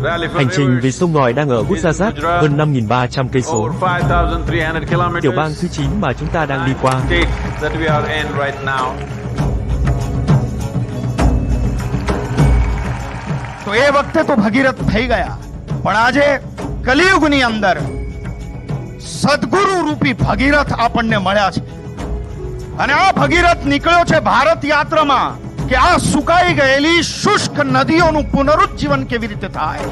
Hành trình vì sông ngòi đang ở Gujarat, hơn 5.300 cây số. Tiểu bang thứ 9 mà chúng ta đang đi qua. તો એ વખતે તો ભગીરથ થઈ ગયા, પણ આજે કલિયુગની અંદર સદગુરુ રૂપી ભગીરથ આપણને મળ્યા છે. અને આ ભગીરથ નીકળ્યો છે ભારત યાત્રામાં કે આ સુકાઈ ગયેલી શુષ્ક નદીઓનું પુનરુજ્જીવન કેવી રીતે થાય.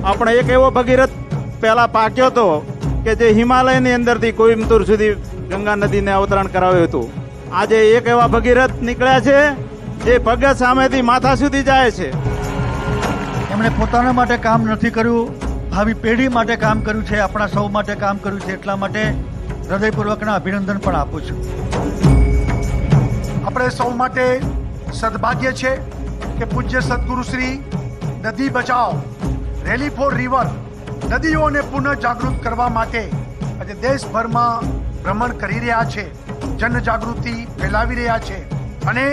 આપણે એક એવો ભગીરથ પહેલા પાક્યો હતો કે જે હિમાલયની અંદરથી કોઈમ્બતુર સુધી ગંગા નદીને અવતરણ કરાવ્યું હતું. આજે એક એવા ભગીરથ નીકળ્યા છે જે ભગત સામેથી માથા સુધી જાય છે. એમણે પોતાના માટે કામ નથી કર્યું, ભાવિ પેઢી માટે કામ કર્યું છે, આપણા સૌ માટે કામ કર્યું છે. એટલા માટે હૃદયપૂર્વકના અભિનંદન પણ આપું છું. આપણે સૌ માટે સદભાગ્ય છે કે પૂજ્ય સદગુરુ શ્રી નદી બચાવ રેલી ફોર રિવર નદીઓને પુનઃ જાગૃત કરવા માટે આજે દેશભરમાં ભ્રમણ કરી રહ્યા છે, જનજાગૃતિ ફેલાવી રહ્યા છે. અને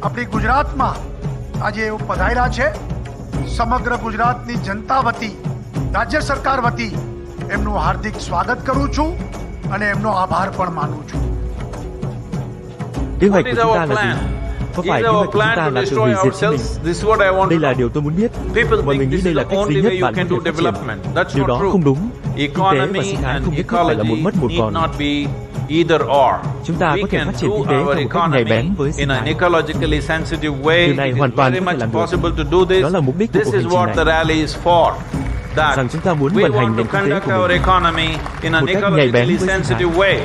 આપણી ગુજરાતમાં આજે એવું પધાર્યા છે. સમગ્ર ગુજરાતની જનતા વતી, રાજ્ય સરકાર વતી એમનું હાર્દિક સ્વાગત કરું છું અને એમનો આભાર પણ માનું છું. Kế hoạch của chúng ta là gì? Có phải kế hoạch của chúng ta là tự hủy diệt chính mình? Đây là điều tôi muốn biết. Mọi người nghĩ đây là cách duy nhất bạn có thể phát triển. Điều đó không đúng. Kinh tế và sinh thái không nhất thiết phải là một mất một còn. Chúng ta có thể phát triển kinh tế theo một cách nhạy bén với sinh thái. Điều này hoàn toàn có thể làm được. Đó là mục đích của cuộc hành trình này. Rằng chúng ta muốn vận hành nền kinh tế của mình một cách nhạy bén với sinh thái.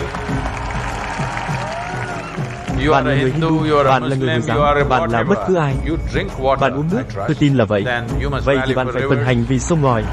Bạn là người Hindu, bạn là người Hồi giáo, bạn là bất cứ ai. Bạn uống nước, tôi tin là vậy. Vậy thì bạn phải vận hành vì sông ngòi.